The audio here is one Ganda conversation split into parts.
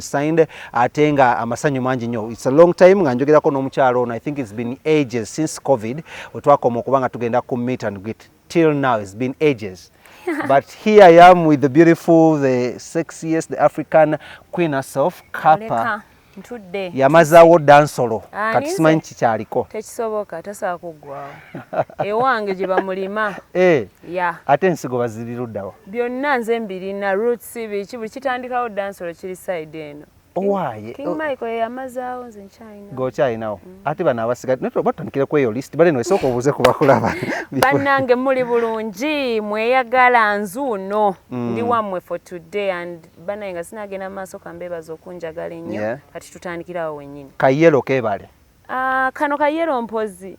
signed atenga amasanyu mangi nnyo. It's a long time nga njogerako n'omukyalo ono. I think it's been ages since COVID wetwakoma okubanga tugenda ku meet and greet. Till now it's been ages. But here I am with the beautiful, the sexiest, the African queen herself, Kapa. Yamazaawo dansolo kati simanyi kikyaliko. Tekisoboka tasobola kuggwawo. Ewange gye bamulima. Ya. Ate ensigo baziri luddawo. Byonna nze mbirina roots biki buli kitandikawo dansolo kiri side eno. Why? King Michael yamazaawo nze nkyayinawo. Ng'okyayinawo. Ate bano abasigadde netwe batandikire ku eyo list bale no esooka obuuze ku bakulaba. Bannange muli bulungi mweyagala nzuuno ndi wammwe for today and bannange nga sinagenda maaso kambeebaza okunjagala ennyo kati tutandikirawo wennyini. Kayero keebale. Kano kayero mpozi.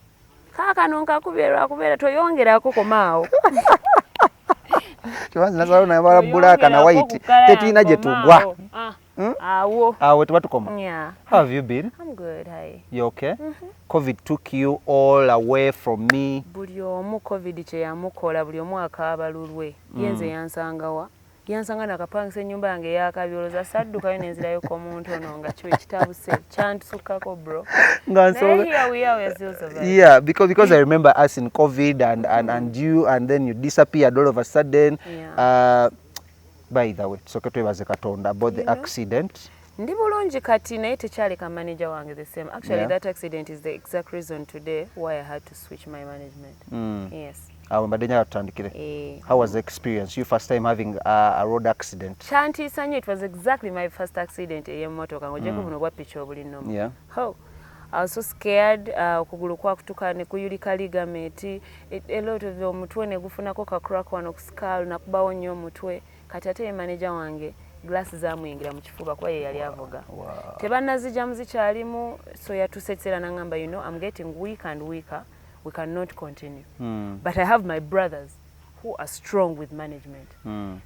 Kaakano nkakubeerwa kubeera toyongerako komaawo. Kibanzi nasalo na mara bulaka na white. Tetulina gye tugwa. Awo tebatukoma. Yeah. How have you been? I'm good, hi. You okay? COVID took you all away from me. Buli omu COVID kye yamukola buli omu akaaba lulwe. Yenze yansangawa. Yansanga nakapangisa ennyumba yange yakabyoloza saddukayo nenzirayo ko muntu ono nga kiwe kitabuse kyantusukako bro. Yeah, because I remember us in COVID and you and then you disappeared all of a sudden. Yeah. By the way, so twebaze Katonda about the accident. Ndi bulungi kati naye tekyaleka manager wange the same. Actually that accident is the exact reason today why I had to switch my management. Yes. How was the experience? You first time having a road accident? Chantiisa nnyo, it was exactly my first accident ey'emmotoka ng'ogyeko buno bwa piki obuli nnomu. Yeah. I was so scared. Okugulu kwakutuka ne kuyulika ligament. A lot of omutwe ne gufunako ka crack wano ku skull nakubawo nnyo omutwe. Kati ate manager wange glasses zamuyingira mu kifuba kwa ye yali avuga. Tebannazijja muzikyalimu so yatusetsera n'angamba you know I'm getting weak and weaker. We cannot continue. But I have my brothers who are strong with management.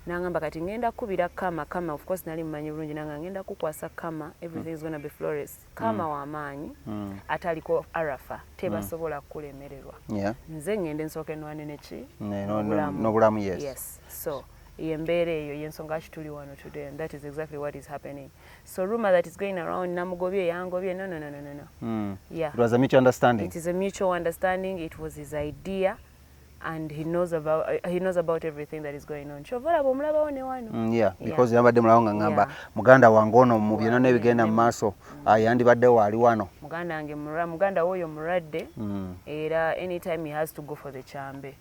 Nangamba kati ngenda kubira kama of course nali mmanyi bulungi nanga ngenda kukwasa kama everything is going to be flawless. Kama wa amaanyi ataliko arafa tebasobola kulemererwa. Nze ngende nsooke nwanene ki? No bulamu Yes. So yembeera eyo yensonga kituli wano today and that is exactly what is happening. So rumor that is going around namugobye yangobye no. Yeah. It was a mutual understanding. It is a mutual understanding. It was his idea and he knows about everything that is going on. Chovola bomulabawo ne wano. Yeah, because yambadde mulawo nga ngamba muganda wange ono mu byonna nebigenda mu maaso yandibadde waali wano. Muganda woyo muradde era anytime he has to go for the chambe.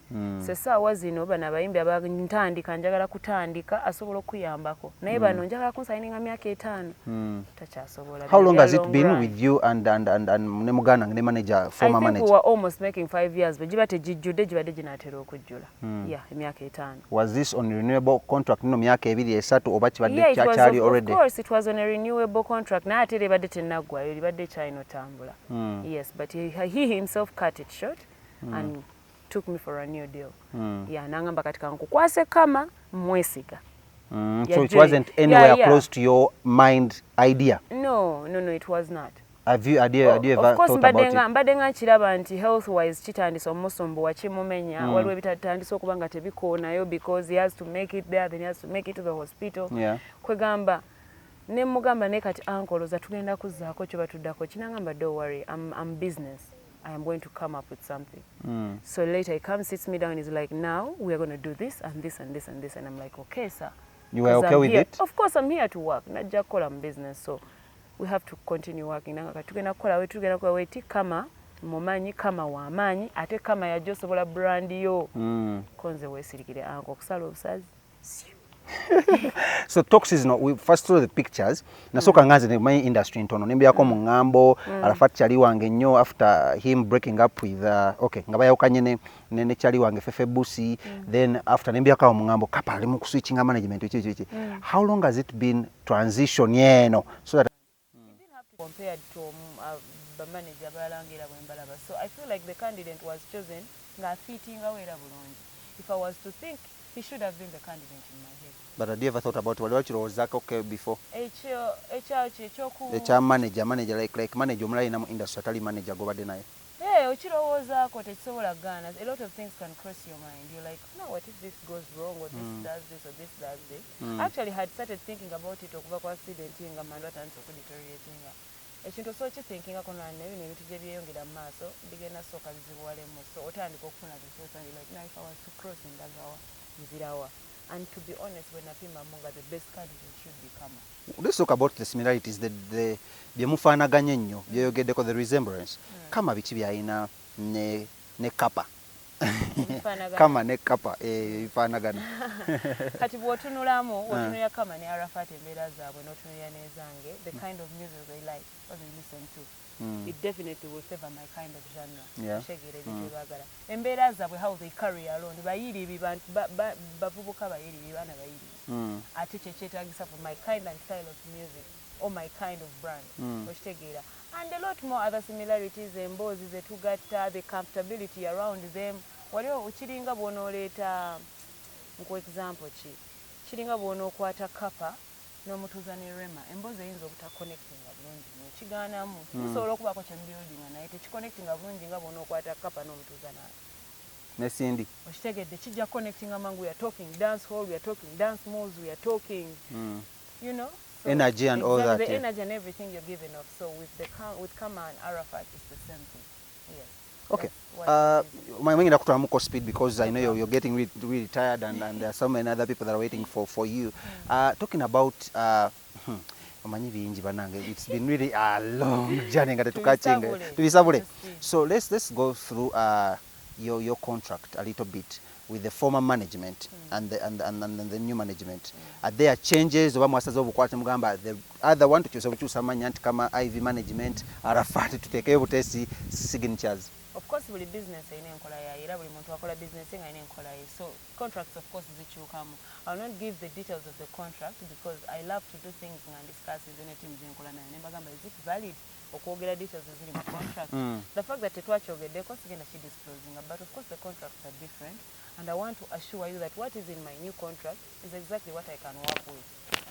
Sessaawa zino bano abayimbi abantandika njagala kutandika asobola okuyambako naye bano njagala kunsayininga myaka 5 takyasobola. How long has it been with you and ne muganda ne manager former manager? I think we were almost making 5 years but jiba tejijjudde jibadde ginatera okujjula. Yeah, emyaka 5. Was this on renewable contract no myaka 2-3 oba kibadde kyali already? Of course it was on a renewable contract na ate libadde tenaggwayo libadde kyalina otambula. Yes, but he himself cut it short and took me for a new deal. Yeah, nangamba katika nkukwase kama mwesiga. So it wasn't anywhere close to your mind idea? No, it was not. Have you ever thought about it? Mbadde nga nkiraba nti health wise kitandise omusumbu wakimumenya waliwo ebitandise okuba nga tebikoonayo because he has to make it there then he has to make it to the hospital. Kwegamba ne mugamba ne kati ankoloza tugenda kuzzaako kyo batuddako kinangamba don't worry I'm business. I am going to come up with something. So later he comes, sits me down, he's like, now we are going to do this and this and this and this. And I'm like, okay, sir. You were okay with it? Of course, I'm here to work. Najja kukola business, so we have to continue working. Nanga tugenda kukola weti kama mumanyi kama wamanyi ate kama ya Josobola brand yo. Konze weesirikire anko kusala obusazi. So toxins no we first saw the pictures nasoka nganze ne my industry ntono nembyako mu ngambo alafat chali wange nnyo after him breaking up with okay ngaba yakanye ne chali wange fefe busi then after nembyako mu ngambo Kapa ali mu switching management echi how long has it been transition yeno so that you didn't have to compare to the manager balangira bwembalaba so I feel like the candidate was chosen nga fitting awera bulungi if I was to think he should have been the candidate in my head. But have you ever thought about what you was okay before? Echo manager like manager omulali na industry atali manager go bade naye. okirowoozaako tekisobola gaana. A lot of things can cross your mind. You're like, no, what if this goes wrong, or this does this, or this does this. Actually had started thinking about it okuva ku accident nga mmandu atandise okudeterioratinga. Ekintu so kithingingako n'ebino ebintu gye byeyongera mu maaso bigenda sooka bizibuwalemu. So otandika okufuna the and you're like, now if I was to cross Ndagawa, nzirawa. And to be honest, when napima munga, the best candidate should be Kama. Let's talk about the similarities, the byemufaanaganya ennyo byeyogeddeko, the resemblance. Kama biki byalina ne Kapa. Kama ne Kapa bifaanagana. Kati bw'otunulamu otunulira Kama ne Arafat embeera zaabwe n'otunulira n'ezange, the kind of music they like, what they listen to. It definitely will favor my kind of genre. Embeera zaabwe, how they carry along, bayiri bavubuka bayiri baana bayiri. Ate kye kyetaagisa for my kind and style of music or my kind of brand. Okitegeera. And a lot more other similarities, emboozi ze tugatta, the comfortability around them. Waliwo kiringa bw'onooleeta, nku example ki, kiringa bw'onookwata Kapa n'omutuuza ne Rema, emboozi eyinza obutakonekitinga bulungi nnyo kigaanamu. Kisobola okubaako kye mbuildinga naye tekikonekitinga bulungi nga bw'onookwata Kapa n'omutuuza naye. Ne Cindy. Okitegedde kijja connecting among, we are talking dance hall, we are talking dance malls, we are talking, you know. So energy and all that. The energy and everything you're giving off. So with Kama and Arafat, it's the same thing. Yes. Okay. My mind is speed because I know you're getting really tired and there are so many other people that are waiting for you. Talking about it's been really a long journey so let's go through your contract a little bit with the former management and the new management. Are there changes oba mwasaza obukwate mugamba the other one to choose amanya nti kama IV management Arafat tutekeyo butesi signatures? Of course, buli business ine enkola yayo era buli muntu akola business nga ine enkola yayo. So contracts of course zikyukamu. I will not give the details of the contract because I love to do things and discuss with any team zenkola nayo. Nembagamba is it valid okwogera details eziri mu contract. The fact that tetwakyogeddeko sigenda kidisclosing, but of course the contracts are different and I want to assure you that what is in my new contract is exactly what I can work with.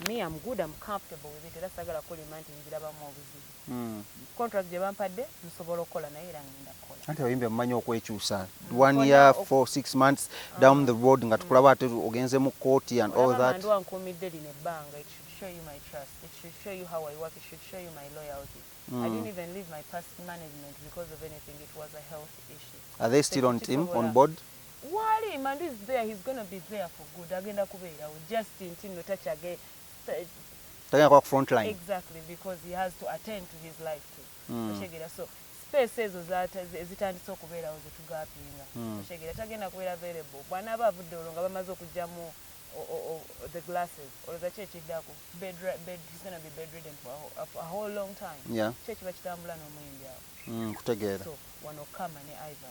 Me, I'm good, I'm comfortable with it. Era sagala kulima nti njirabamu obuzibu. Contract gye bampadde nsobola okukola naye era ngenda kukola. Ante oyimbe mmanyi okwekyusa 1 year for 6 months down the road nga tukulaba ate ogenze mu court and all that. Ndu ankuumidde lino ebbanga, it should show you my trust, it should show you how I work, it should show you my loyalty. I didn't even leave my past management because of anything. It was a health issue. Are they still on team, on board? Wali Mandu is there, he's going to be there for good. Agenda kubeera just in no touch again. Front line. Exactly, because he has to attend to his life too. So spaces ezitandise okubeera ozitugapinga. Oshegera tagenda kubeera available. Bwana abavudde olonga bamaze okujjamu the glasses or the church bed he's going to be bedridden for a whole long time. Yeah. Church bakitambula n'omuyimbi awo. Kutegeera. So wano Kama ne Iva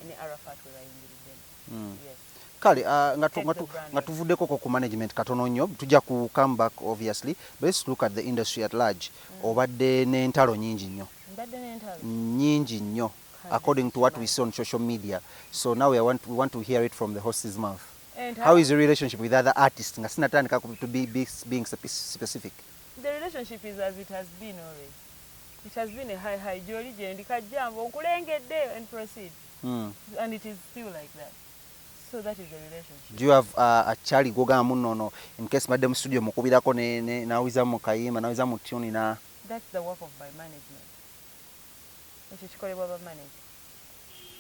ne Arafat we bayimbiridde. Yes. Kale nga tuvuddeko ku management katono nnyo tujja ku come back obviously, but let's look at the industry at large. Obadde n'entalo nyingi nnyo. Mbadde n'entalo nyingi nnyo according to what we see on social media. So now we want to hear it from the horse's mouth. And how is your relationship with other artists? Nga sinatandika to be being specific. The relationship is as it has been always. It has been a high jolly jendi kajambo nkulengedde and proceed. And it is still like that. So that is the relationship. Do you have a chali goga munono in case madam studio mukubirako ne nawiza mu kayima nawiza mu tune na? That's the work of my management. Ekyo kikolebwa ba manage.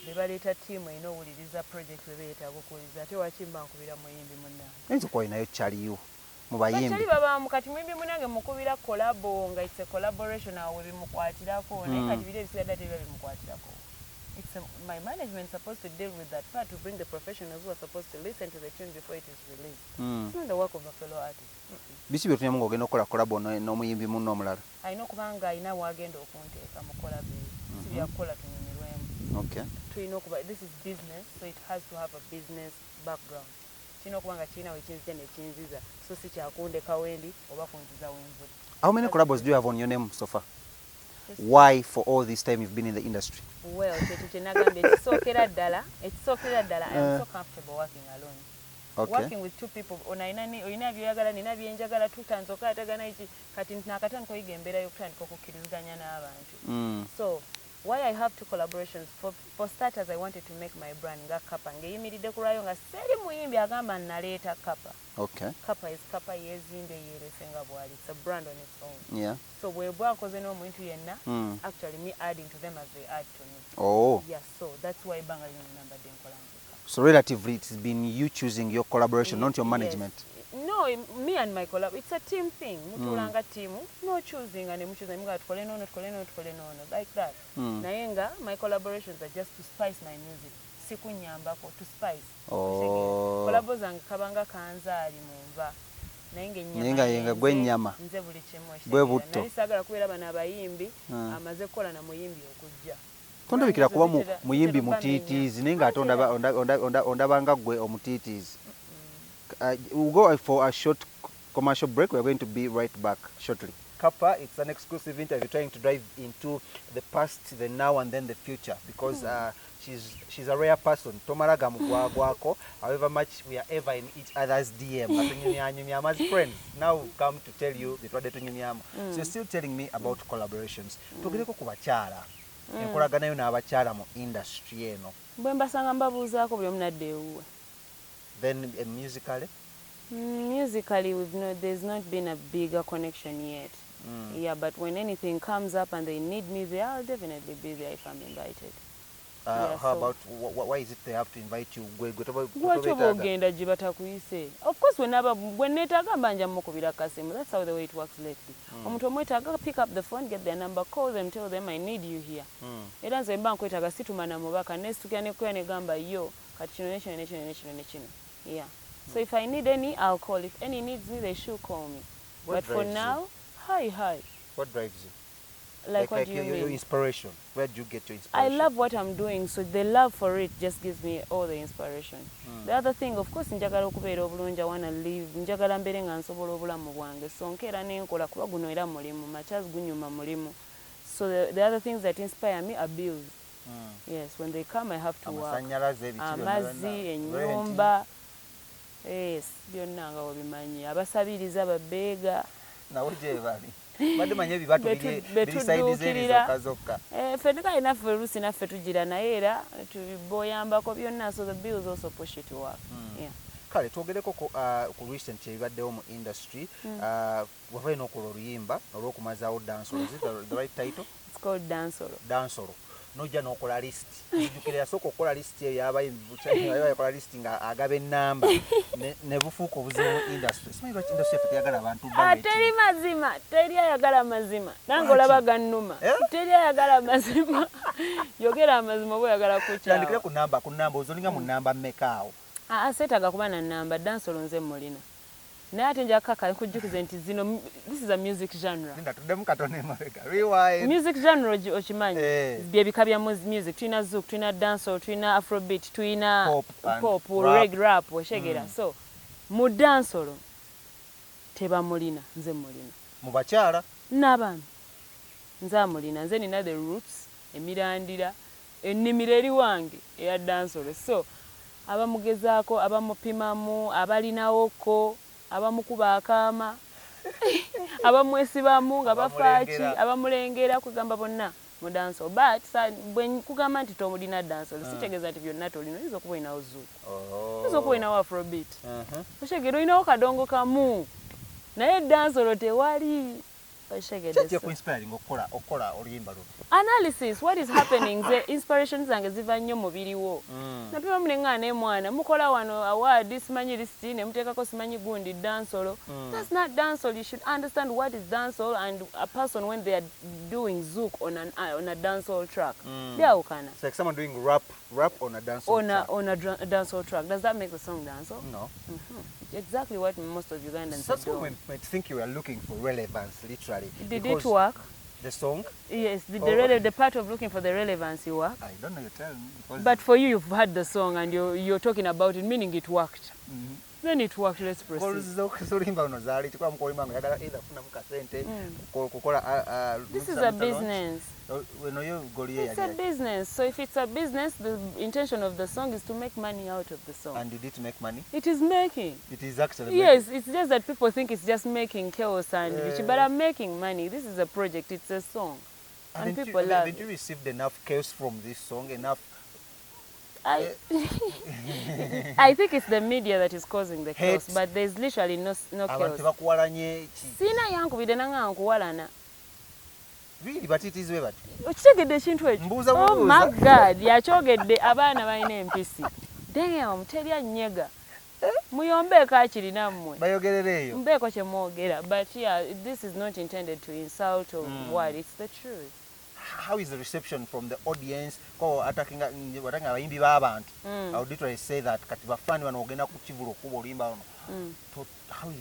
Bebaleeta tiimu erina owuliriza project webeetaaga okuwuliriza ate wakimba nkubira muyimbi munnange. Oyinza okuba olinayo chaliyo mu bayimbi. Bachali babaamu kati muyimbi munnange mukubira collabo nga it's a collaboration awo bimukwatirako naye kati biri ebisigadde ate biba bimukwatirako. My management is supposed to deal with that part to bring the professionals who are supposed to listen to the tune before it is released. It's not the work of a fellow artist. Bisi bye tunyemu ng'ogenda okukola collabo n'omuyimbi munno omulala. Alina okubanga alina wagenda okunteeka mu collabo eyo. Si byakukola tunyumirwemu. Okay. This is business, so it has to have a business background. Kirina okubanga kirina wekinzija nekinziza, so si kyakundeka wendi oba kunziza wenvudde. How many collabos do you have on your name so far? Why for all this time you've been in the industry? Well, it's I am so comfortable working alone. Okay. Working with two people, olina by'oyagala nina byenjagala tutandika okatagana iki kati nakatandika oyiga embeera y'okutandika okukkiriziganya n'abantu. So why I have two collaborations. For starters, I wanted to make my brand nga Kapa. Ngeyimiridde ku lwayo nga seri muyimbi agamba naleeta Kapa. Okay. Kapa is Kapa yezimbe yerese nga bwali. It's a brand on its own. Yeah. So bwe bwakoze n'omuntu yenna, actually me adding to them as they add to me. Oh. Yeah, so that's why banga number denkola nzika. So relatively it's been you choosing your collaboration, not your management. Yes. No, me and my collab, it's a team thing. Mutulanga team, no choosing and choosing tukole nono, like that. Nayenga, my collaborations are just to spice my music. Siku nyambako, to spice. Oh. Collabos and kabanga kanzali mumva. Nenga yenga gwe nyama. Nze buli kimu. Gwe butto. Nali sagala kubeera bana abayimbi, amaze kukola na muyimbi okujja. Tondabikira kuba muyimbi mutiitiizi naye nga ate ondabanga gwe omutiitiizi. We'll go for a short commercial break. We're going to be right back shortly. Kapa, it's an exclusive interview trying to dive into the past, the now, and then the future because she's a rare person. Tomaraga mugwagwako, however much we are ever in each other's DM. As friends, now we've come to tell you the so you're still telling me about collaborations. Tugereko ku bakyala. Enkolagana yo n'abakyala mu industry eno. Bwe mbasanga mbabuuzaako buli omu nadde ewuwe. Then musically? Musically, there's not been a bigger connection yet. Yeah, but when anything comes up and they need me there, I'll definitely be there if I'm invited. Yeah, how about, why is it they have to invite you? Of course, when that's how the way it works lately. Pick up the phone, get their number, call them, tell them I need you here. It doesn't yeah. So if I need any, I'll call. If any needs me, they should call me. But for now, hi. What drives you? Like what do you mean? Your inspiration. Where do you get your I inspiration? love what I'm doing, so the love for it just gives me all the inspiration. The other thing, of course, njagala okubeera obulungi, I want to live. Njagala mbeere nga nsobola obulamu bwange. So nkeera n'enkola kuba guno era mulimu, machaz gunyuma mulimu. So the other things that inspire me are bills. Yes, when they come, I have to work. Amazzi, ennyumba. Yes, byonna nga wabimanyi. Abasabiriza ababeega. Nawe gye bali. Badde manye bibatu biri side zeri zokka. Ffe tukalina ffe oluusi naffe tugira naye era tuboyambako byonna, so the bills also push you to work. Yeah. Kale twogereko ku recent ebibaddewo mu industry. Wava ino okola oluyimba olw'okumazaawo dansolo. Is it the right title? It's called Dansolo. Dansolo. Nojja n'okola list. Ejjukira yasooka okukola list eyo y'abayimbi yakola list nga agaba ennamba ne bufuuka obuzibu mu industry. Simanyi lwaki industry yaffe teyagala abantu bali. Teri mazima, teri ayagala mazima. Nange olaba gannuma. Teri ayagala mazima. Yogera amazima bwe oyagala kukyawa. Tandikira ku namba ozolinga mu namba mmeka awo. Seetaaga kuba na namba, Dansolo nze mulina. Naye ate nja kaka nkujjukize nti zino, this is a music genre. Tuddemu katone emabega. Rewind. Music genre okimanyi. Byebika bya music. Tulina zouk, tulina dancehall, tulina afrobeat, tulina pop, rap, oshegera. So, mu dancehall teba mulina, nze mulina. Mu bakyala? N'abaana. Nze amulina, nze nina the roots, emirandira, ennimiro eri wange eya dancehall. So, abamugezaako, abamupimamu, abalinawoko, abamukuba akaama, abamwesibamu nga bafaaki, abamulengera kugamba bonna mu dancehall. But bwe nkugamba nti tomulina dancehall, sitegeeza nti byonna tolina. Oyinza okuba olinawo zouk, oyinza okuba olinawo afrobeat, oshegera olinawo kadongo kamu, naye dancehall tewali. Analysis, what is happening? The inspirations zange ziva nnyo mubiriwo. Napima mulenga ne mwana mukola wano award simanyi listi ne muteekako simanyi gundi dancehall. That's not dancehall. You should understand what is dancehall and a person when they are doing zouk on a dancehall track. Byawukana. It's like someone doing rap on a dancehall track. On a dancehall track. Does that make the song dancehall? No. Exactly what most of Ugandans are doing. Some might think you are looking for relevance, literally. Did it work? The song? Yes, the part of looking for the relevance you work. I don't know, you tell me. But for you, you've heard the song and you're talking about it, meaning it worked. Then it worked, let's proceed. This is a business. It's a business. So if it's a business, the intention of the song is to make money out of the song. And did it make money? It is making. It is actually yes, making. It's just that people think it's just making chaos and but I'm making money. This is a project, it's a song. And people love Did you receive enough chaos from this song? Enough? I think it's the media that is causing the chaos, but there's literally no chaos. Sina yankubide nanga nkuwalana. Really, but it is way bad. Okitegedde ekintu ekyo. Oh my God, yakyogedde abaana balina empisi. Damn, terya nnyega. Muyombeeko akirina mmwe. Bayogerereyo. Mbeeko kye mwogera. But yeah, this is not intended to insult or what. It's the truth. How is the reception from the audience? Ko attacking abayimbi b'abantu. I would literally say that kati bafani bano ogenda ku Kivulu okuba oluyimba luno.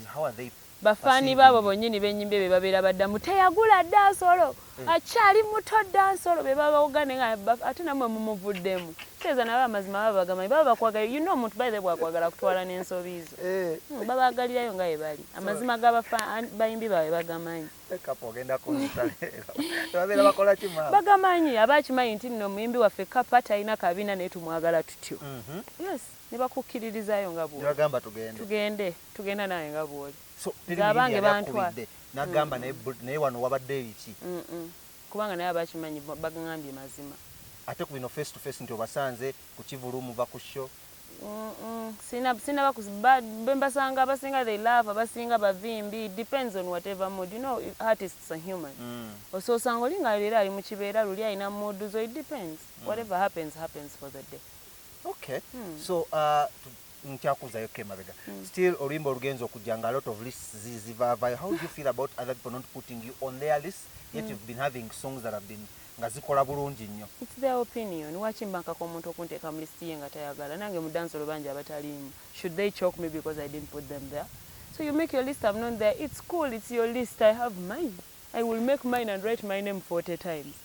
How are they? Bafani babo bonnyini b'ennyimba be babeera baddamu teyagula dansolo akyali muto dansolo be baba ogane nga ate namwe mumuvuddemu kyeza nabo amazima baba bagamanyi baba bakwagala you know omuntu bayize bwakwagala kutwala n'ensobi zo baba agalirayo nga bali amazima bayimbi bawe bagamanyi Kapa ogenda kuntalera babeera bakola ki mama bagamanyi abakimanyi nti nno muyimbi waffe Kapa talina kabina naye tumwagala tutyo yes ne bakukkiririzayo nga bw'oli bagamba tugenda naye nga bw'oli so abange bantwala nagamba naye wano wabadde ebiki kubanga naye abakimanyi bagambye mazima ate ku bino face to face nti obasanze ku Kivulu muva ku show sina bembasanga abasinga they love abasinga bavimbi depends on whatever mood you know artists are human ososanga olinga leero ali mu kibeera luli alina mood so it depends whatever happens for the day. Okay. So nkyakuzayo kemabega still oluyimba olugenzo okujjanga a lot of lists zivavayo. How do you feel about other people not putting you on their list yet you've been having songs that have been nga zikola bulungi nnyo? It's their opinion. Wakimbakako omuntu okunteeka mu list ye nga tayagala nange mu dansolo bangi abataliimu. Should they choke me because I didn't put them there? So you make your list, I'm not there. It's cool, it's your list, I have mine. I will make mine and write my name 40 times.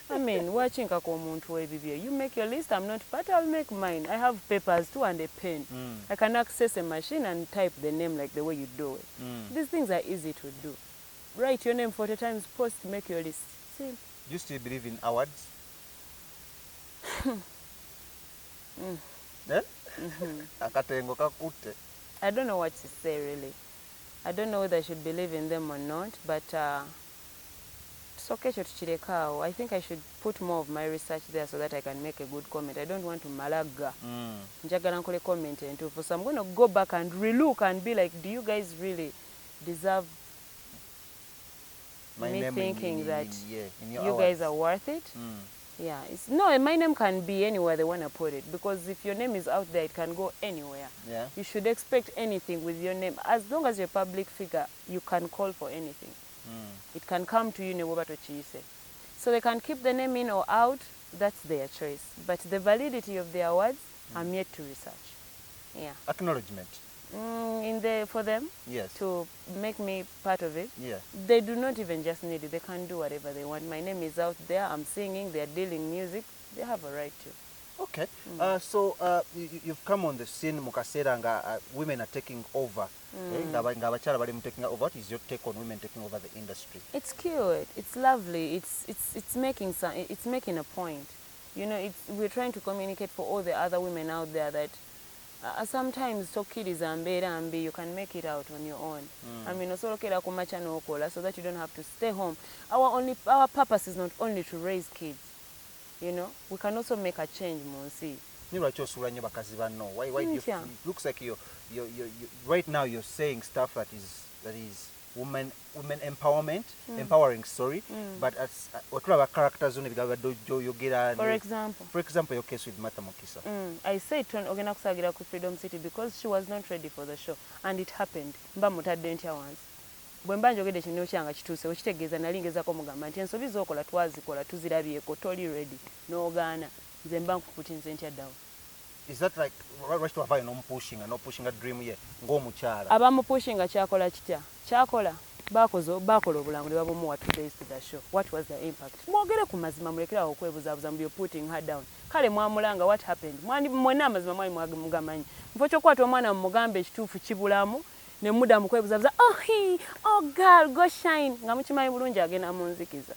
I mean, watching you make your list, I'm not part, I'll make mine. I have papers too and a pen. I can access a machine and type the name like the way you do it. These things are easy to do. Write your name 40 times, post, make your list. See? Do you still believe in awards? Akatengo kakute. I don't know what to say really. I don't know whether I should believe in them or not, but it's okay to chirekao. I think I should put more of my research there so that I can make a good comment. I don't want to malaga. Njagala nkole comment into. So I'm going to go back and relook and be like, do you guys really deserve me thinking that you guys are worth it? Yeah, no, my name can be anywhere they want to put it, because if your name is out there, it can go anywhere. Yeah. You should expect anything with your name. As long as you're a public figure, you can call for anything. It can come to you, so they can keep the name in or out, that's their choice. But the validity of their words, I'm yet to research. Yeah. Acknowledgement. For them, yes, to make me part of it. Yeah. They do not even just need it. They can do whatever they want. My name is out there. I'm singing. They're dealing music. They have a right to. Okay. So you've come on the scene, Mukasera, and women are taking over. Taking over. What is your take on women taking over the industry? It's cute. It's lovely. It's making a point. You know, we're trying to communicate for all the other women out there that sometimes you can make it out on your own. I mean, so that you don't have to stay home. Our purpose is not only to raise kids. You know, we can also make a change, Monsi. Why do you feel, it looks like you right now you're saying stuff that is women empowerment, empowering, sorry, but as what are characters on for example your case with Mukisa. I said to Ogenakusagira ku Freedom City because she was not ready for the show, and it happened. Once bwemba njogedde kino kyanga kituuse okitegeeza nalingezako mugamba nti ensobi z'okola twazikola tuzirabyeko toli ready n'ogaana nze mba nkukutinze ntya ddawo. Is that like rush to have no pushing a dream here ng'omukyala abamu pushing kyakola kitya kyakola bakola obulango ne babomuwa 2 days to the show. What was the impact? Mwogere ku mazima mulekerawo okwebuzaabuza mu putting her down. Kale mwamulanga what happened? Mwena amazima mwali mugamanyi mufo ky'okwata omwana mumugambe ekituufu kibulamu ne muda mukwebuzabuza oh girl go shine nga mukimanyi bulungi agenda mu nzikiza.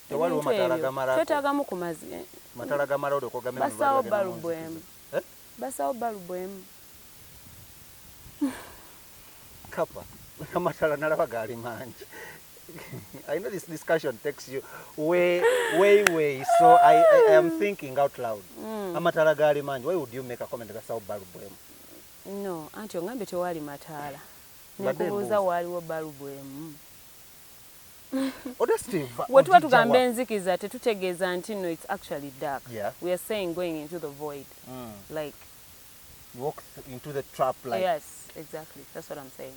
Tewaliwo matala gamala twetaagamu ku mazi matala gamala ode ko gamema basawo balubwemu basawo balubwemu Kapa amatala nalaba gali mangi I know this discussion takes you way. So I am thinking out loud. Amatala gali manji, why would you make a comment about South Balubwemu? No, anti ongambe tewali matala. Nekubuuza waliwo Balubwemu. What tugambe enzikiza tetutegeeza nti no, it's actually dark. Yeah. We are saying going into the void. Like you walk into the trap like. Yes, exactly. That's what I'm saying.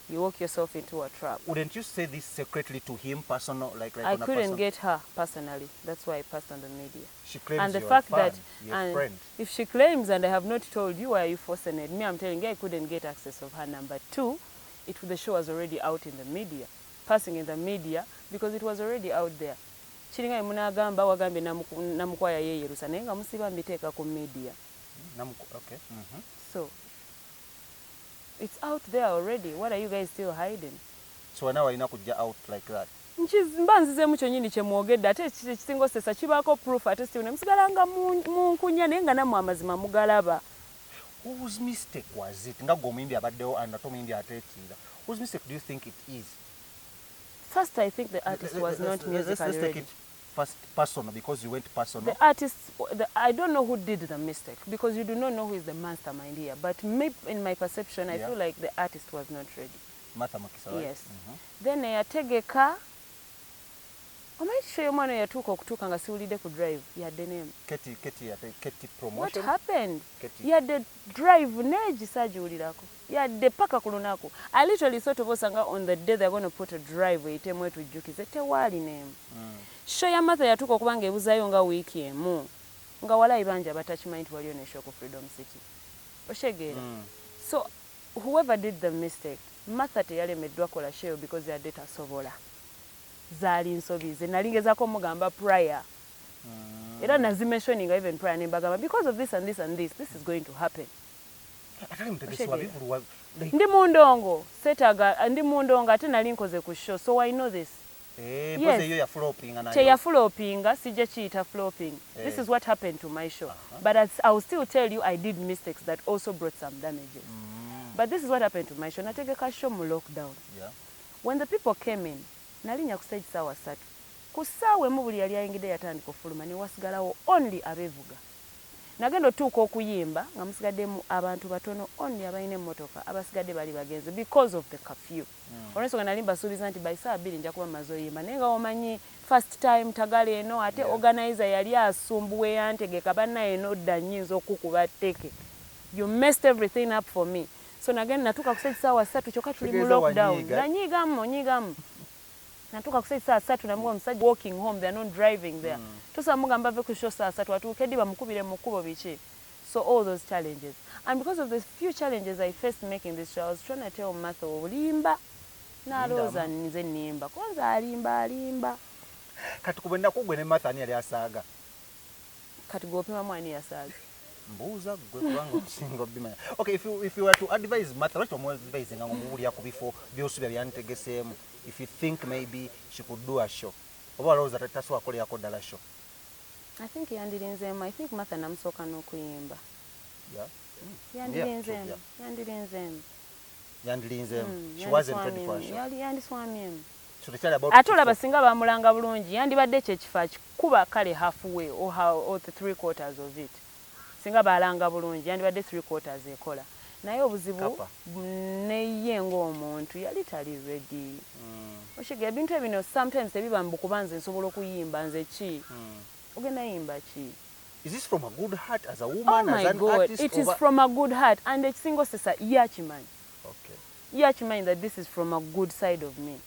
You walk yourself into a trap. Wouldn't you say this secretly to him, personal, like I couldn't get her personally. That's why I passed on the media. She claims and the you're fact a fan, that, you're and a friend. If she claims and I have not told you, why are you forcing it? Me, I'm telling you, I couldn't get access of her number. 2, the show was already out in the media, passing in the media because it was already out there. Chiringa munagamba wagambe namukwaya ye Yerusa naye nga musiba mbiteeka ku media. Okay. So it's out there already. What are you guys still hiding? So now I kujja out like that. Mbanzizemu kyonyini kye mwogedde ate ekisingo sesa kibaako proof ate still nemusigalanga munkunya naye nga nammwe amazima mugalaba. Whose mistake was it? Nga gwe omuyimbi abaddewo and ate omuyimbi ateekirira. Whose mistake do you think it is? First, I think the artist was not musically let's take ready. it first personal because you went personal. The artist, I don't know who did the mistake because you do not know who is the mastermind here. But me, in my perception, I feel like the artist was not ready. Mukisa, right? Yes. Then yategeka. Omaitisho y'omwana yatuuka okutuuka nga siwulidde ku drive yadde name. Keti promotion. What happened? Yadde drive negisagiwulirako. Yadde paka ku lunaku. I literally thought of osanga on the day they're going to put a drive eyitemu etujjukize tewaali name. Show ya Martha yatuuka okuba nga ebuzayo nga wiiki emu. Nga walayi bangi abatakimanyi nti waliyo ne show ku Freedom City. Oshegeera. So whoever did the mistake, Martha teyalemeddwa kola show because yadde tasobola. Zali nsobi ze nalingezaako mugamba prior. Era nazimentioning even prior nembagamba because of this and this and this is going to happen. Ndi mundongo setaga ndi mundongo ate nali nkoze ku show so I know this. Because you are flopping and I flopping sije chiyita flopping. This is what happened to my show. But I will still tell you I did mistakes that also brought some damages. But this is what happened to my show. Nategeka show mu lockdown. When the people came in nalinya ku stage sawa 3. Ku saawa emu buli yali ayingidde yatandika ofuluma ne wasigalawo only abevuga. Nagenda otuuka okuyimba nga musigaddemu abantu batono only abalina emmotoka abasigadde bali bagenze because of the curfew. Olwensonga nali mbasuubiza nti by saa 2 nja kuba maze oyimba naye nga omanyi first time tagala eno ate organizer yali asumbuwe yantegeka bannaye eno dda nnyinza okukuba tteke. You messed everything up for me. So nagenda natuuka ku stage saawa 3 kyokka tuli mu lockdown. Nanyigamu. Natuka kusai saa 3 namugwa omusajja walking home, they are not driving there. Tosa mugamba ve ku show saa 3 atuuke ddi bamukubire mu kkubo biki. So all those challenges. And because of the few challenges I faced making this show, I was trying to tell Martha olimba nalooza nze nimba. Kwanza alimba. Kati kubenda kugwe ne Martha ani yali asaaga. Kati gopima mwani yasaaga. Mbuuza gwe kubanga okusinga obimanya. Okay, if you were to advise Martha, what you advise nga ngumubulya ku bifo byosubya byantegeseemu. If you think maybe she could do a show. Oba alowooza tasobola kukolerako ddala show. I think yandirinzeemu. I think Martha namusooka n'okuyimba. Yandirinzeemu. She wasn't ready for a show. Yandiswamyemu. Ate olaba singa bamulanga bulungi yandibadde kyekifo kikuba kale halfway or the 3/4 of it. Singa balanga bulungi yandibadde 3/4 ekola. Naye obuzibu neye ng'omuntu yali tali ready. Oshige ebintu ebino sometimes tebiba mbukuba nze nsobola okuyimba nze ki. Ogenda yimba ki. Is this from a good heart as a woman, as an artist? It is from a good heart and ekisingo sesa yakimanyi. Okay. Yakimanyi that this is from a good side of me.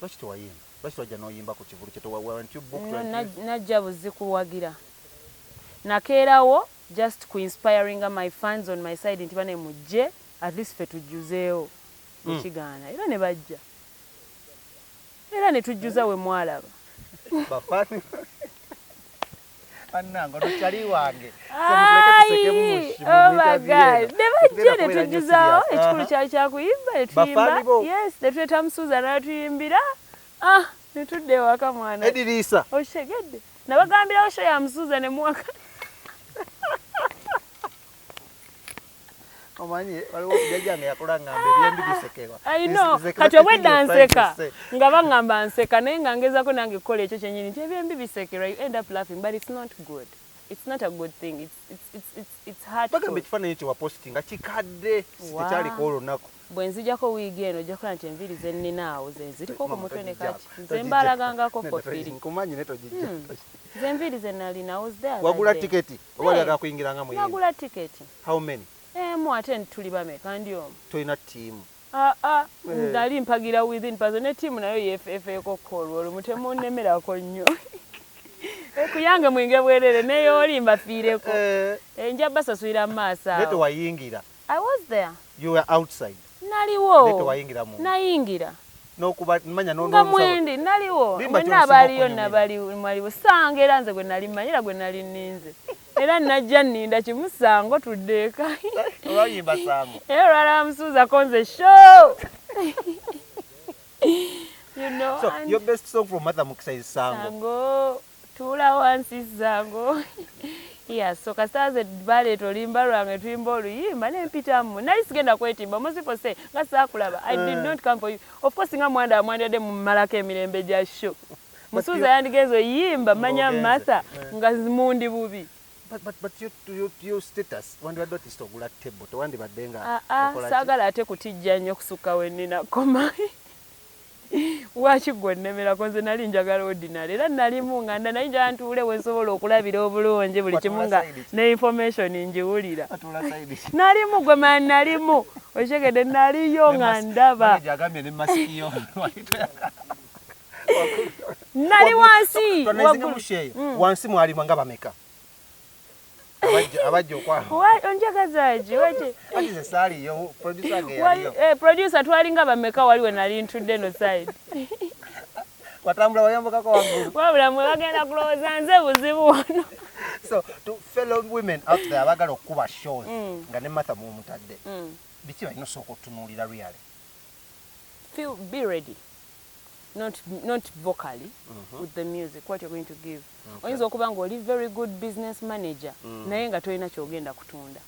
Lwaki tewayimba? Lwaki twajja n'oyimba ku Kivulu kye weren't you booked? Najja buzikuwagira. Nakeerawo just ku inspiring my fans on my side nti bane mujje at least fe tujjuzeewo ekigaana era ne bajja era ne tujjuza we mwalaba bafani annango tokyali wange oh my god ne bajja ne tujjuzaawo ekikulu kyali kyakuyimba ne tuyimba yes ne tuleeta Musuuza n'atuyimbira ne tudda ewaka mwana Edirisa oshegedde nabagambirawo show ya Musuuza ne muwaka Omanyi waliwo jajjange yakola ngambe byembi bisekerwa. I know kati obwedda nseka nga bangamba nseka naye nga ngezako nange kukola ekyo kyennyini nti ebyembi bisekerwa, you end up laughing but it's not good. It's not a good thing. It's hurtful. Bagambe ekifaananyi ekyo wapositi nga kikadde tekyaliko olunaku. Bwe nzijjako wiigi eno ojja kukola nti enviiri ze nnina ze ziriko ku mutwe ne kati nze mbalagangako fofiri. Nkumanyi ne tojijja. Ze enviiri ze nalina, I was there. Wagula tiketi oba oyagala kuyingiranga mu yindi? Nagula tiketi. How many? Mu ate tuli bameka ndi omu. Tolina ttiimu? Nali mpagira within person ne ttiimu nayo yefeeko kolwo olwo temunnemerako nnyo. Kuyange mwinge bwerere neyo oli mbafiireko. Nja basasulira mu maaso awo. Leto wayingira? I was there. You were outside? Naliwo. Leto wayingira mu? Nayingira. N'okuba manya nga mwendi naliwo mwenna abaliyo nabali mwaliwo sanga era nze gwe nali manyira gwe nali ninze era najja nninda kimusango tuddeeka olwayimba sango era olwala bamusuuzako nze show. You know, so your best song from Mother Mukisa is Sango. Tuula wansi Sango. Yes, so kasaze bale tolimba lwange tuyimba oluyimba nempitamu nali sigenda kwetimba musipo se nga saakulaba. I did not come for you. Of course nga mwandade mu malaka emirembe gya show. Musuuza yandigezo yimba manya masa nga zimundi bubi. But your status wandi badoti stogula table to wandi badenga okola sagala ate kutijja nnyo kusuka wenina koma. Wachi gwennemera konze nali njagala ordinary era nali munganda naye nja ntuule wensobola okulabira obulungi buli kimunga ne information njiwulira nali mugwe man nali mu Oyogedde nali yo nga ndaba jagambye ne maskiyo nali wansi wansi mwali mwanga bameka abajjo kwa onjagazaji wache ati sali yo producer ge yaliyo producer twalinga bameka waliwe nali ntudde no side watambula wayamboka ko wagulu wabula mwe bagenda kuloza nze buzibu wano. So to fellow women out there abagala okuba shows nga ne Martha mu mutadde biki balina soko tunulira really be ready. Not vocally with the music, what you're going to give. Oyinza okuba nga oli very good business manager naye nga tolina kyogenda kutunda.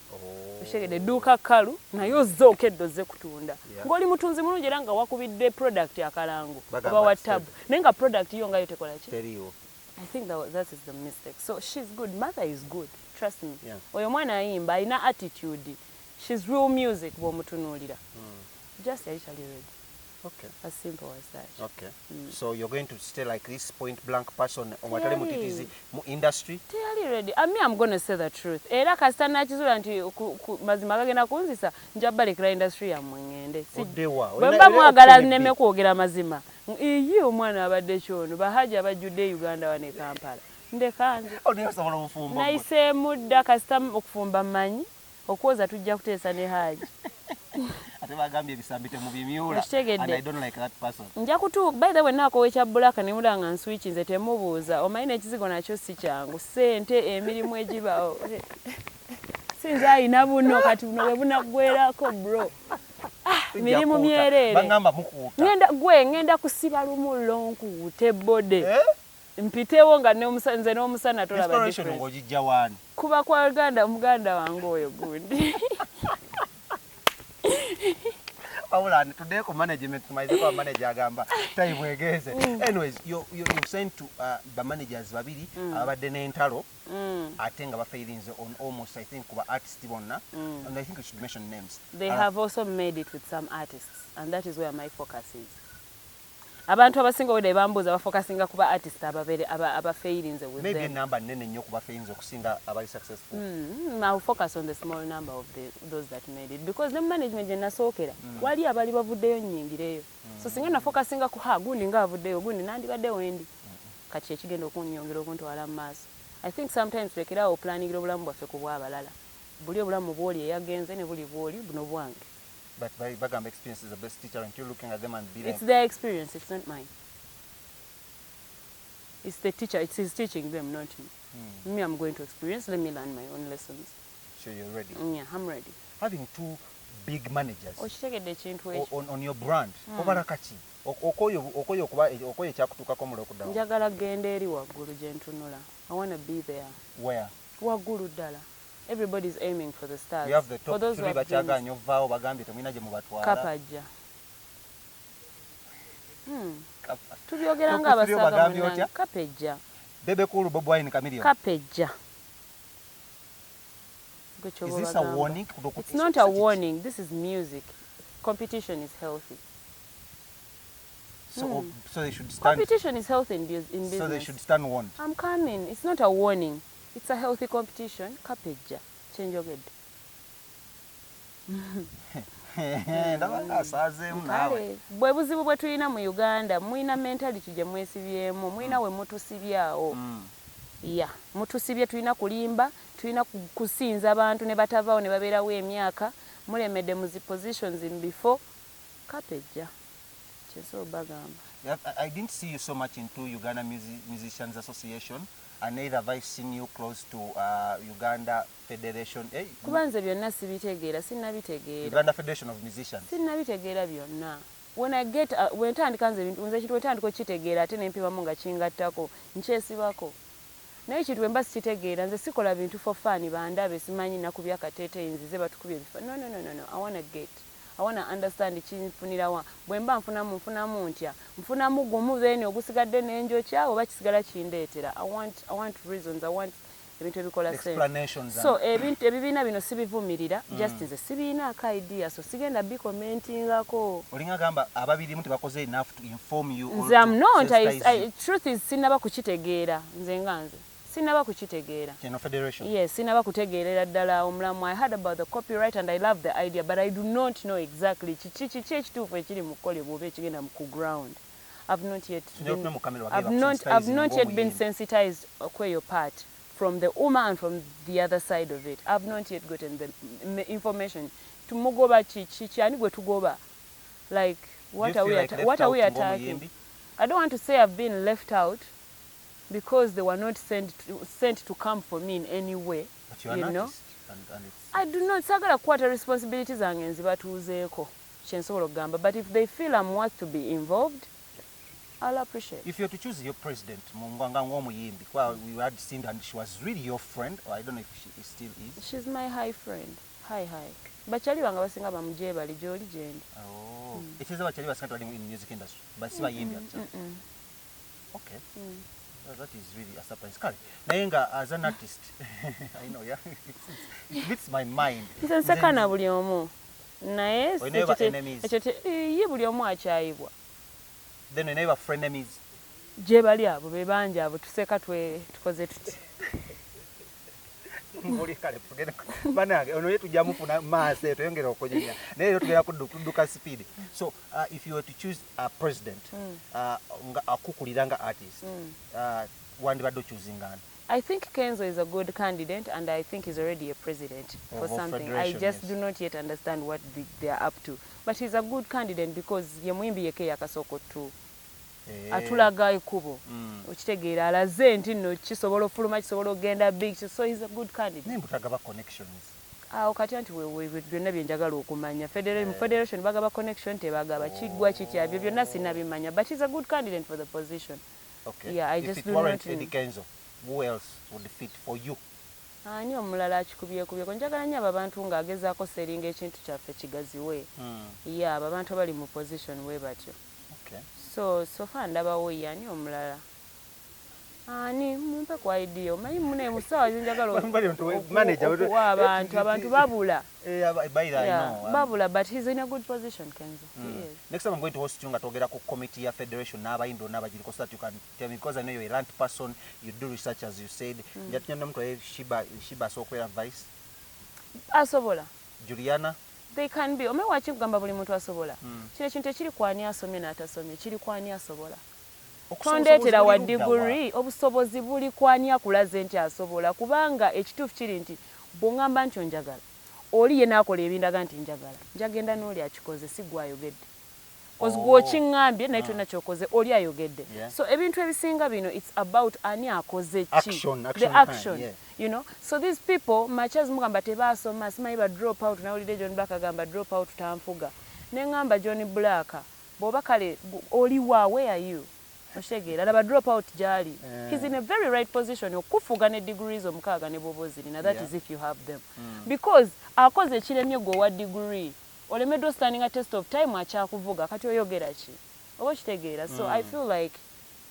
Oyogedde edduuka kkalu naye ozookedde ozze kutunda. Ng'oli mutunzi mulungi era nga wakubidde product akalango oba wa tab naye nga product yo nga yo tekola ki? Teriwo. I think that is the mistake. So she's good. Mother is good. Trust me. Oyo mwana ayimba ayina attitude. She's real music bw'omutunuulira. Just yali ready. Okay. As simple as that. Okay. So you're going to stay like this point blank person on what mutitizi mu industry? Tell ready. I'm going to say the truth. Era kasita nakizula nti mazima gagenda kunzisa njabalekera industry ya mwengende. Bamba mwagala nneme kwogera mazima. Iyi omwana abadde kyono bahaji abajjudde Uganda wane Kampala. Ndekanje. Oneyosobola obufumba. Naise mudda kasita okufumba manyi okwoza tujja kuteesa ne haji. Bagambye bisambite mu bimyula and I don't like that person. Nja kutu by the way nako wecha bulaka ne mulanga switch nze temubuuza omayina ekizigo nakyo si kyangu sente emirimu egiba sinza ayina buno kati buno we bunagwerako bro mirimu myerere bangamba mukuuta ngenda kusiba lumu nkuute bode mpitewo nga nze n'omusana tolaba difference ng'ogijja wani kuba kwa Muganda wange oyo gundi. Paulan today ko management maize ko manager agamba time wegeze. Anyways you sent to the managers babiri abadde n'entalo atenga ba failings on almost I think kuba artists bonna and I think we should mention names. They have also made it with some artists and that is where my focus is. Abantu abasinga wede bambuza bafocusinga kuba artists ababere aba failings with maybe them. Number nene nnyo kuba failings okusinga abali successful. I'll focus on the small number of those that made it because the management je nasookera wali abali bavuddeyo nnyingireyo. So singa na focusinga ku gundi nga avuddeyo gundi nandi badde wendi. Kati ekigenda okunyongera okuntwala mu maaso. I think sometimes lekerawo planning obulamu bwaffe ku bw'abalala. Buli obulamu bw'oli eyagenze ne buli bw'oli buno bwange. But Bagam experience is the best teacher until looking at them and be like... It's their experience, it's not mine. It's the teacher, it's his teaching them, not me. Me, I'm going to experience, let me learn my own lessons. So you're ready? Yeah, I'm ready. Having two big managers on your brand, obarakaki okoyo kyakutuukako mu lockdown. Njagala genda eri waggulu gye ntunula. I want to be there. Where? Waggulu ddala. Everybody's aiming for the stars. You have the For top those 3 bachaganya ovaawo bagambye temwina gye mubatwala. Kapajja. Tubyogera nga abasaaga munange. Kapejja. Bebe Cool, Bob Wine, Chameleon. Kapejja. Is this a warning? It's not a warning. This is music. Competition is healthy. So they should stand. Competition is healthy in business. So they should stand warned. I'm coming. It's not a warning. It's a healthy competition. Kapejja. Change your head. Bwe buzibu bwe tulina mu Uganda mwina mentality gye mwesibyemu mwina we mutusibyawo ya mutusibye tulina kulimba tulina kusinza abantu ne batavaawo ne babeerawo emyaka mulemedde mu zi positions in before Kapejja kyeso bagamba. I didn't see you so much into Uganda Musicians Association. And neither have I seen you close to Uganda Federation. Kubanze byonna sibitegeera, sinnabitegeera. Uganda Federation of Musicians. Sinnabitegeera byonna. When I get when ntandika nze ebintu nze ekintu wetandika okitegeera ate ne mpibamu nga kingattako nkyesibako. Naye ekintu bwe mba sikitegeera nze sikola bintu for fun bandabe simanyi nnaku bya Kateete nzize batukubye ebifa. No. I want to get. I want to understand kinfunirawa. Bwe mba nfunamu ntya. Nfunamu gumu then ogusigadde n'enjokya oba kisigala kindeetera. I want reasons. I want ebintu ebikola sense. Explanations. So ebintu ebibiina bino sibivumirira. Just nze sibiina ka idea so sigenda bi commentingako. Olinga gamba ababiri mu tebakoze enough to inform you. Nze am not. Truth is sinaba kukitegeera nze nganze. Sinaba kukitegeera. Federation. Yes, sinaba kutegeerera ddala omulamu. I heard about the copyright and I love the idea, but I do not know exactly kiki ekituufu ekiri mu kukolebwa oba ekigenda mu ground. I've not yet been sensitized your part from the Uma and from the other side of it. I've not yet gotten the information. Tumugoba kiki ani gwe tugoba? Like what are we attacking? I don't want to say I've been left out. Because they were not sent to come for me in any way. But you are an artist. And I do not sagala kwata responsibilities zange nzibatuuzeeko kyensobola okugamba. But if they feel I'm worth to be involved, I'll appreciate. If you were to choose your president, Munganga Ng'omuyimbi, we had seen and she was really your friend, or I don't know if she still is. She's my high friend. Hi. Bakyali banga basinga bamujeebali gy'oli gyendi. Oh. It is bakyali basinga tubali in music industry. But si bayimbi atya. Okay. That is really a surprise. Kale, nayenga as an artist, I know, yeah, it beats my mind. Nze nsakana buli omu. Naye ye buli omu akyayibwa. Then we never frenemies. Gye bali abo be banja abo tuseka tukoze tuti. Mbuli kale tugenda banange ono yetu jamu funa maase toyongera okonyenya naye yo tugenda kudduka speed. So if you were to choose a president akukuliranga artist wandibadde choosing ngani? I think Kenzo is a good candidate and I think he's already a president for something. I just do not yet understand what they are up to. But he's a good candidate because ye muyimbi yeke yakasoko tu. Atulaga ekubo okitegeera alaze nti nno kisobola ofuluma kisobola ogenda big so he's a good candidate. Nimba tagaba connections. Kati anti we byonna byenjagala okumanya federation bagaba connection tebagaba kiggwa kitya byo byonna sinabimanya but he's a good candidate for the position. Okay. Yeah, I just do not know. Kenzo, who else would fit for you? Ani omulala akikubyekubyeko njagala nnyo abo abantu ng'agezaako seringa ekintu kyaffe kigaziwe. Yeah, abo abantu bali mu position we batyo. Okay. So far ndabawo yani omulala. Ani mumpe kwa idea omanyi mune musawa zinjagala abantu babula. Babula but he's in a good position Kenzo. Next time I'm going to host you nga togera ku committee ya federation n'abayimbi n'abagiriko so that you can tell me because I know you're a learned person, you do research as you said. Njatunya n'omuntu Shiba sokwera advice. Asobola. Juliana. They can be. Ome wachi kugamba buli muntu asobola. Kile kintu ekiri kwani asomye n'atasomye kiri kwani asobola. Okondetera wa degree obusobozi buli kwani akulaze nti asobola kubanga ekituufu kiri nti bongamba nti onjagala. Oli yena akola ebindaga nti njagala. Njagenda n'oli akikoze si gwa ayogedde. Ozgwo kingambye naye tuna kyokoze oli ayogedde. So ebintu ebisinga bino it's about ani akoze ki. The action. Yeah. You know, so these people machaz mugamba tebasoma simanyi ba drop out na olide John Black agamba drop out tamfuga. Ne ngamba John Black boba kale oli wa where are you? Oshegeera laba drop out jali. He's in a very right position okufuga ne degrees omukaaga ne boboziri. Now that is if you have them. Because akoze ekiremye go wa degree. Olemeddwa standing a test of time akyakuvuga kati oyogera ki. Oba kitegeera. So I feel like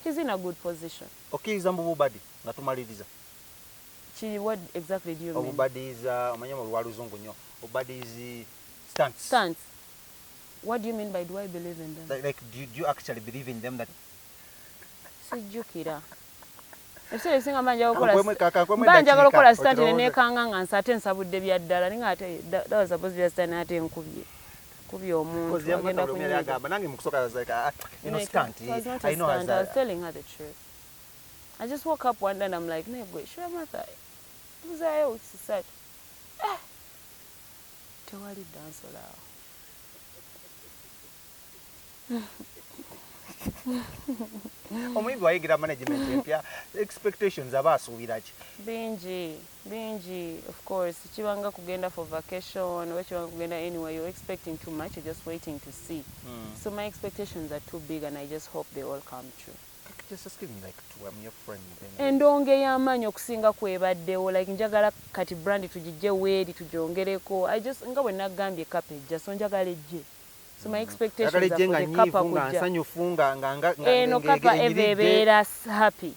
he's in a good position. Okay, zambu bubadi nga tumaliriza. What exactly do you mean? Obubadi is omanyama lwaluzungu nnyo. Obubadi is stunts. Stunts. What do you mean by do I believe in them? Like do you actually believe in them that sijjukira ekisere singa mbanja okukola stunt nekanga nga nsate nsabudde bya ddala ninga ate that was supposed to be a stunt ate nkubye omuntu agenda kunyagamba nange mukusoka was like you know stunt I know as I was telling her the truth. I just woke up one day and I'm like negwe sure mother uzayo ukisat tewali dance lao omuyimbi wayigira management empya expectations abasuubira ki bingi of course kibanga kugenda for vacation or kibanga kugenda anywhere you're expecting too much you're just waiting to see so my expectations are too big and I just hope they all come true. Just give me like I'm your friend endonge y'amaanyi okusinga kwebaddewo like njagala kati brand tugijje weeri tujongereko I just nga bwe nagambye kapejja so njagala ejje. So my expectations are for the Kapa kujja. No Kapa ebeera happy.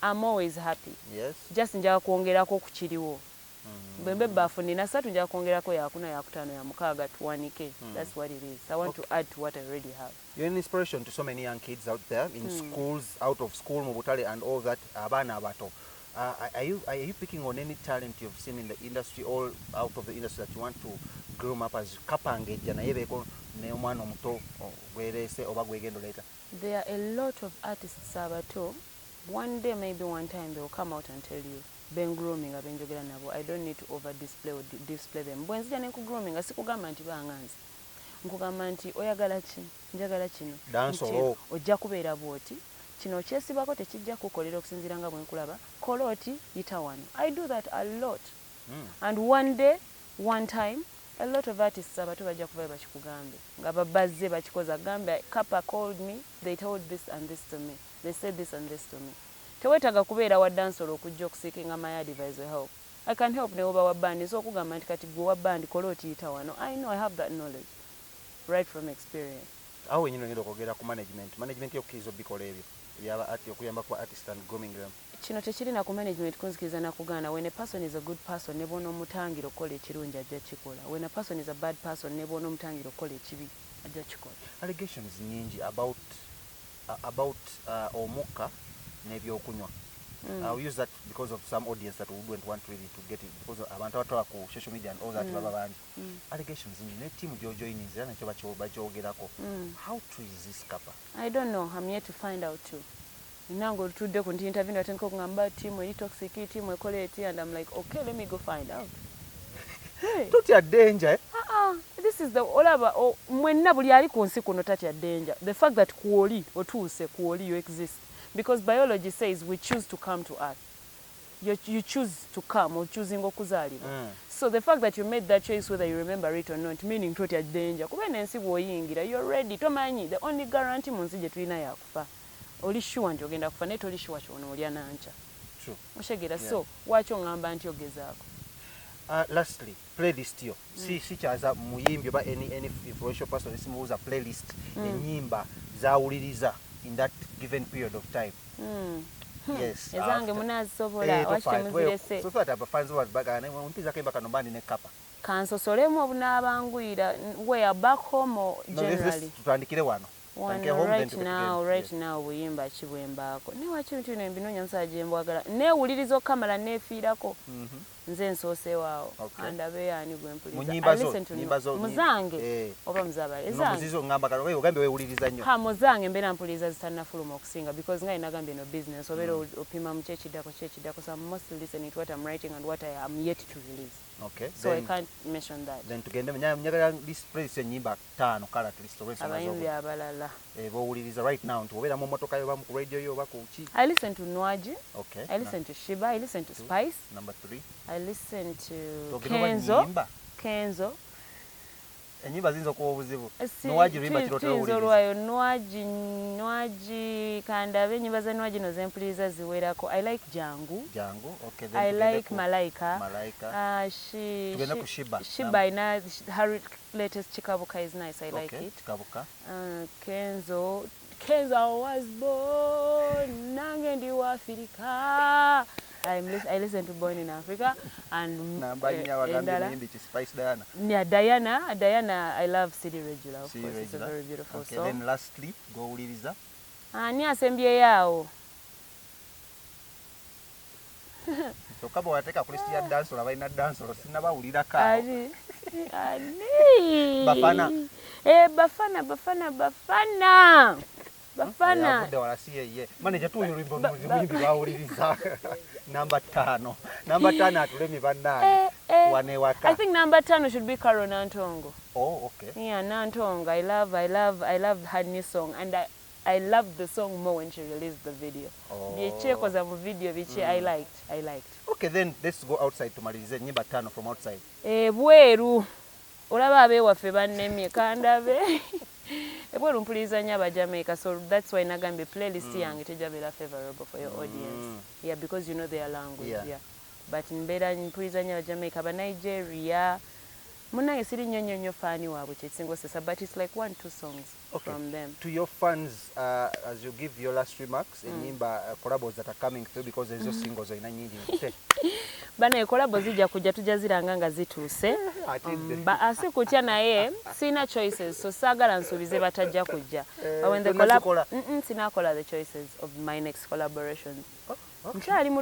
I'm always happy. Yes. Just njagala kwongerako ku kiriwo. Bwembe baafu nina 3 njagala kwongerako ya 4 ya 5 ya 6 tuwanike. That's what it is. I want to add to what I already have. You're an inspiration to so many young kids out there in schools, out of school, mu butale and all that. Abana abato. Are you picking on any talent you've seen in the industry or out of the industry that you want to groom up as Kapa ngejja naye beeko ne omwana omuto gwerese oba gwegendo later? There are a lot of artists abato. One day, maybe one time, they will come out and tell you ben grooming abenjogera nabo. I don't need to over display or display them. Bwenzija ne ku grooming asikugamba nti banganzi. Nkugamba nti oyagala ki njagala kino. Dansolo ojja kubeera bwoti. Kino kyesibako tekijja kukolera okusinziira nga bwe nkulaba. Kola oti yita wano. I do that a lot. And one day, one time, a lot of artists abato bajja kuba bakikugambe. Nga babazze bakikoza gambe Kapa called me, they told this and this to me. They said this and this to me. Tewetaga kubeera wa dansolo okujja okuseekinga my advisor help. I can help ne oba wa band so okugamba nti kati gwe wa band kola oti yita wano. I know I have that knowledge right from experience. Awo wenyino ngenda okwogera ku management y'okkiriza obikola ebyo byaba ati okuyamba kwa artist and grooming them. Kino tekirina ku management kunzikiriza na kugaana. When a person is a good person ne bona omutangiro kola ekirungi ajja kikola. When a person is a bad person ne bona omutangiro kola ekibi ajja kikola. Allegations nyingi about omukka n'ebyokunywa. I'll use that because of some audience that wouldn't want really to get it because abantu abatwala ku social media and all that baba bangi. Allegations nyingi ne team joininze nakyo bakyogerako. How true is this, Kapa? I don't know. I'm yet to find out too. Nango tudde ku interview atandika okugamba team eri toxic team ekola eti and I'm like okay let me go find out. Hey. Tutya danger. This is the olaba mwenna buli ali ku nsi kuno tatya danger. The fact that kuoli otuuse kuoli you exist because biology says we choose to come to earth. You choose to come or choosing okuzaalibwa. So the fact that you made that choice whether you remember it or not meaning tutya danger kuba nensi bwoyingira you're ready tomanyi the only guarantee mu nsi gye tulina yakufa. Oli sure nti ogenda kufa naye toli sure kyono olya nanca. True. Oshegera so waki ongamba nti ogezaako. Lastly, playlist yo. Si kyaza muyimbi oba any influential person esimubuuza playlist enyimba zawuliriza in that given period of time. Yes. Ezange munazisobola wakimuzirese. So that abafans was bagane mumpiza kemba kanombani ne Kapa. Kansosolemu obunaabangwira where back home or generally. Tutandikire wano. Right now buyimba kibwembaako ne wakintu bino mbinonya musajja mbwagala neewuliriza okamala neefiirako nze nsoose waawo andabe yaani gwe mpuliriza muzange oba muzabale muzizo ngamba kalo wewe ogambe weewuliriza nnyo muzange mbeera mpuliriza zitannafuluma okusinga because nga inagambye no business obeera opima mu kyekiddako so I'm mostly listening to what I'm writing and what I am yet to release. Okay. So then, I can't mention that. Then tugende nyagala this place enyimba 5 kala at least always abayimbi abalala bowuliriza right now nti obeera mu motoka yo ba mu radio yo ba ku ki. I listen to Nwaji. Okay. I listen to Shiba. I listen to Spice. Number 3. I listen to Kenzo. Kenzo. Enyimba zinzo okuwa obuzibu nowagirimba kiro tuyinza olwayo Nwaji Kandabe enyimba za Nwaji no zempuliriza ziwerako. I like Jangu. Okay, I like Malaika. Tugenda ku Shiba. Shiba ina her latest Chikabuka is nice. I like it. Chikabuka. Kenzo was born nange ndi wa Africa. I listen to Born in Africa and Spice Diana. Yeah, Diana, I love City Regular, of course. It's a very beautiful song. Then lastly, go uliriza. Ani asembye yao. So kabo wateka kulistia dance ola baina dance ola sinaba ulira ka. Ani. Bafana. Bafana. Yavude wala siye ye. Manager tu yurimbo mwimbi bauliriza. Number 5. Number 5 atulemi banani. Wane waka. I think number 10 should be Karo Nantongo. Oh, okay. Yeah, Nantongo. I love her new song, and I loved the song more when she released the video. Biche cause of video biche I liked. Okay, then let's go outside to malize nyimba 5 from outside. Bweru. Olaba abewaffe bannemye Kandabe. Ebweru mpuliriza nnyo aba Jamaica, so that's why nagambe playlist yange tejabera favorable for your audience. Yeah, because you know their language. Yeah. But mbera mpuliriza nnyo aba Jamaica, aba Nigeria. Munange siri nnyo fani waabwe kyekisingo sesa, but it's like 1-2 songs from them. To your fans, as you give your last remarks, enyimba collabos that are coming through, because there's those singles ina nyingi. Bana collabo zijja kujja tujaziranga nga zituuse. Asi kutya naye sina choices, so sagala nsubize batajja kujja. When the collab sinakola the choices of my next collaborations. Nchali mu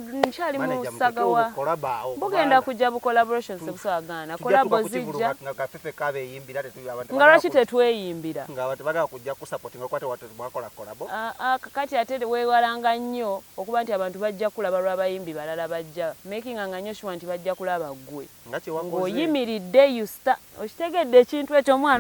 sagawa. Bugenda kujja bu collaborations busagana. Collabo zijja. Nga lwaki tetweyimbira. Nga watu baga kujja ku supporting okwate watu bakola collabo. Kakati ate weewalanga nnyo okuba nti abantu bajja kulaba lw'abayimbi balala bajja. Making nnyo sure nti bajja kulaba ggwe. Ng'oyimiridde you start. Okitegedde ekintu ekyo mwana